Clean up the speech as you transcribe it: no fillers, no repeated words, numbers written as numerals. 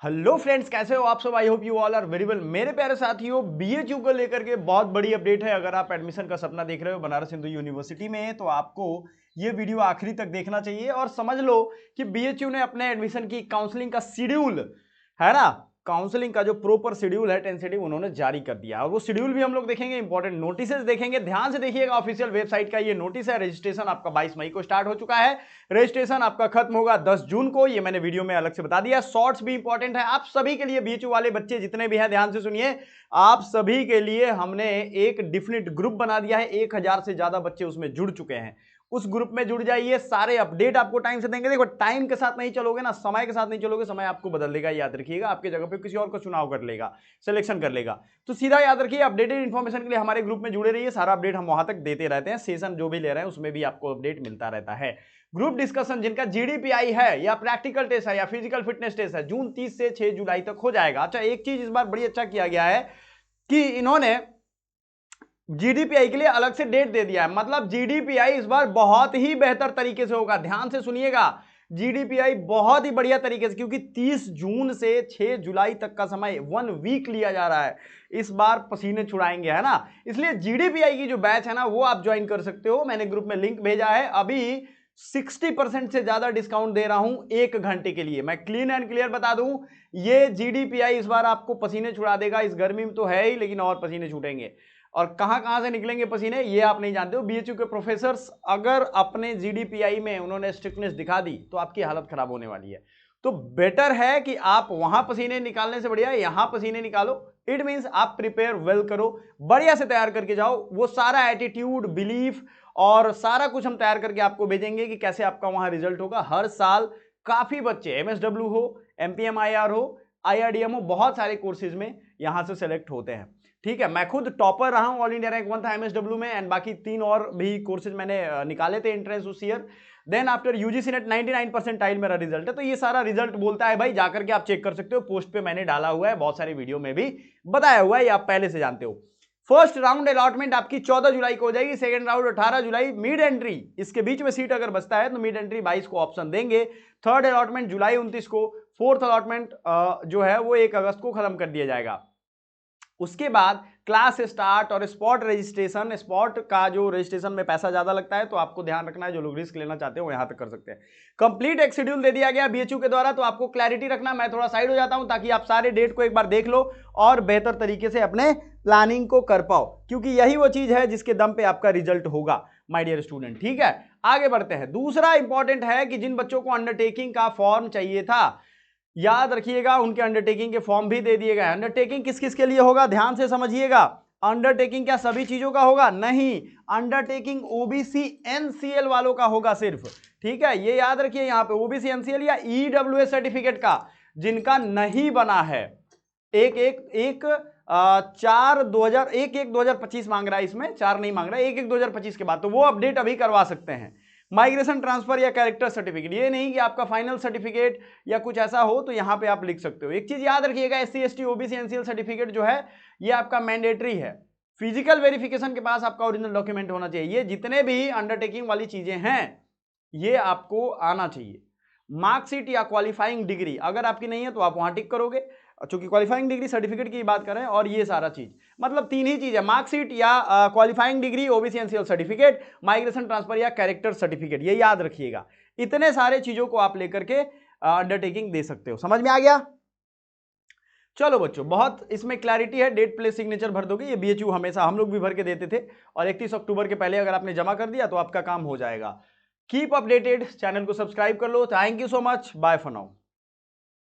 Hello friends, कैसे हो आप सब। I hope you all are very well. मेरे प्यारे साथियों, बीएचयू को लेकर के बहुत बड़ी अपडेट है। अगर आप एडमिशन का सपना देख रहे हो बनारस हिंदू यूनिवर्सिटी में, तो आपको ये वीडियो आखिरी तक देखना चाहिए और समझ लो कि बीएचयू ने अपने एडमिशन की काउंसलिंग का शेड्यूल है ना, काउंसलिंग का जो प्रॉपर शेड्यूल है टेंटेटिव उन्होंने जारी कर दिया। और वो शेड्यूल भी हम लोग देखेंगे, इंपॉर्टेंट नोटिसेस देखेंगे। ध्यान से देखिएगा, ऑफिशियल वेबसाइट का ये नोटिस है। रजिस्ट्रेशन आपका 22 मई को स्टार्ट हो चुका है। रजिस्ट्रेशन आपका खत्म होगा 10 जून को, ये मैंने वीडियो में अलग से बता दिया। शॉर्ट्स भी इंपॉर्टेंट है आप सभी के लिए, बीएचयू वाले बच्चे जितने भी हैं ध्यान से सुनिए। आप सभी के लिए हमने एक डिफिनिट ग्रुप बना दिया है। 1000 से ज्यादा बच्चे उसमें जुड़ चुके हैं। उस ग्रुप में जुड़ जाइए, सारे अपडेट आपको टाइम से देंगे। देखो, टाइम के साथ नहीं चलोगे ना, समय के साथ नहीं चलोगे, समय आपको बदल देगा। याद रखिएगा, आपके जगह पे किसी और को चुनाव कर लेगा, सिलेक्शन कर लेगा। तो सीधा याद रखिए, अपडेटेड इन्फॉर्मेशन के लिए हमारे ग्रुप में जुड़े रहिए। सारा अपडेट हम वहां तक देते रहते हैं। सेशन जो भी ले रहे हैं उसमें भी आपको अपडेट मिलता रहता है। ग्रुप डिस्कशन जिनका जीडीपीआई है या प्रैक्टिकल टेस्ट है या फिजिकल फिटनेस टेस्ट है, जून 30 से 6 जुलाई तक हो जाएगा। अच्छा, एक चीज इस बार बड़ी अच्छा किया गया है कि इन्होंने जीडीपीआई के लिए अलग से डेट दे दिया है। मतलब जीडीपीआई इस बार बहुत ही बेहतर तरीके से होगा। ध्यान से सुनिएगा, जीडीपीआई बहुत ही बढ़िया तरीके से, क्योंकि 30 जून से 6 जुलाई तक का समय 1 वीक लिया जा रहा है। इस बार पसीने छुड़ाएंगे, है ना। इसलिए जीडीपीआई की जो बैच है ना, वो आप ज्वाइन कर सकते हो। मैंने ग्रुप में लिंक भेजा है। अभी 60% से ज्यादा डिस्काउंट दे रहा हूं 1 घंटे के लिए। मैं क्लीन एंड क्लियर बता दूं, ये जीडीपीआई इस बार आपको पसीने छुड़ा देगा। इस गर्मी में तो है ही, लेकिन और पसीने छूटेंगे। और कहां से निकलेंगे पसीने, ये आप नहीं जानते हो। बीएचयू के प्रोफेसर्स अगर अपने जीडीपीआई में उन्होंने स्ट्रिक्टनेस दिखा दी तो आपकी हालत खराब होने वाली है। तो बेटर है कि आप वहां पसीने निकालने से बढ़िया यहां पसीने निकालो। इट मींस आप प्रिपेयर वेल करो, बढ़िया से तैयार करके जाओ। वो सारा एटीट्यूड, बिलीफ और सारा कुछ हम तैयार करके आपको भेजेंगे कि कैसे आपका वहां रिजल्ट होगा। हर साल काफी बच्चे एमएसडब्ल्यू हो, एमपीएमआईआर हो, आईआरडीएम हो, बहुत सारे कोर्सेज में यहां से सेलेक्ट होते हैं। ठीक है, मैं खुद टॉपर रहा हूं, ऑल इंडिया रैंक 1 था एमएसडब्ल्यू में। एंड बाकी 3 और भी कोर्सेज मैंने निकाले थे एंट्रेंस उस year. Then after UGC NET 99 percentile मेरा रिजल्ट है। तो ये सारा रिजल्ट बोलता है भाई, जाकर के आप चेक कर सकते हो। पोस्ट पे मैंने डाला हुआ है, बहुत सारे वीडियो में भी बताया हुआ है, ये आप पहले से जानते हो। फर्स्ट राउंड अलॉटमेंट आपकी 14 जुलाई को हो जाएगी। सेकंड राउंड 18 जुलाई। मिड एंट्री, इसके बीच में सीट अगर बचता है तो मिड एंट्री 22 को ऑप्शन देंगे। थर्ड अलॉटमेंट जुलाई 29 को। फोर्थ अलॉटमेंट जो है वो 1 अगस्त को खत्म कर दिया जाएगा। उसके बाद क्लास स्टार्ट और स्पॉट रजिस्ट्रेशन। स्पॉट का जो रजिस्ट्रेशन में पैसा ज्यादा लगता है, तो आपको ध्यान रखना है, जो लोग रिस्क लेना चाहते हो वो यहां तक कर सकते हैं। कंप्लीट एक शेड्यूल दे दिया गया बीएचयू के द्वारा, तो आपको क्लैरिटी रखना। मैं थोड़ा साइड हो जाता हूं ताकि आप सारे डेट को एक बार देख लो और बेहतर तरीके से अपने प्लानिंग को कर पाओ, क्योंकि यही वो चीज है जिसके दम पे आपका रिजल्ट होगा माय डियर स्टूडेंट। ठीक है, आगे बढ़ते हैं। दूसरा इंपॉर्टेंट है कि जिन बच्चों को अंडरटेकिंग का फॉर्म चाहिए था, याद रखिएगा उनके अंडरटेकिंग के फॉर्म भी दे दिए गए। अंडरटेकिंग किस किस के लिए होगा, ध्यान से समझिएगा। अंडरटेकिंग क्या सभी चीजों का होगा? नहीं, अंडरटेकिंग ओबीसी एनसीएल वालों का होगा सिर्फ। ठीक है, ये याद रखिए। यहां पे ओबीसी एनसीएल या ईडब्ल्यूएस सर्टिफिकेट का जिनका नहीं बना है, एक एक एक 4/1/2025 मांग रहा है, इसमें 4 नहीं मांग रहा है, 1/1/2025 के बाद, तो वो अपडेट अभी करवा सकते हैं। माइग्रेशन ट्रांसफर या कैरेक्टर सर्टिफिकेट, ये नहीं कि आपका फाइनल सर्टिफिकेट या कुछ ऐसा हो तो यहां पे आप लिख सकते हो। एक चीज याद रखिएगा, SC ST OBC NCL certificate जो है ये आपका मैंडेटरी है। फिजिकल वेरिफिकेशन के पास आपका ओरिजिनल डॉक्यूमेंट होना चाहिए। ये जितने भी अंडरटेकिंग वाली चीजें हैं ये आपको आना चाहिए। मार्कशीट या क्वालिफाइंग डिग्री अगर आपकी नहीं है तो आप वहां टिक करोगे, चूंकि क्वालिफाइंग डिग्री सर्टिफिकेट की बात करें। और ये सारा चीज मतलब 3 ही चीज है, मार्कशीट या qualifying degree, OBC NCL certificate, migration transfer या कैरेक्टर सर्टिफिकेट, ये याद रखिएगा। इतने सारे चीजों को आप लेकर के अंडरटेकिंग दे सकते हो। समझ में आ गया? चलो बच्चों, बहुत इसमें क्लैरिटी है। डेट प्लेस सिग्नेचर भर दोगे, ये बीएचयू हमेशा हम लोग भी भर के देते थे। और 31 अक्टूबर के पहले अगर आपने जमा कर दिया तो आपका काम हो जाएगा। कीप अपडेटेड, चैनल को सब्सक्राइब कर लो। Thank you so much, bye for now.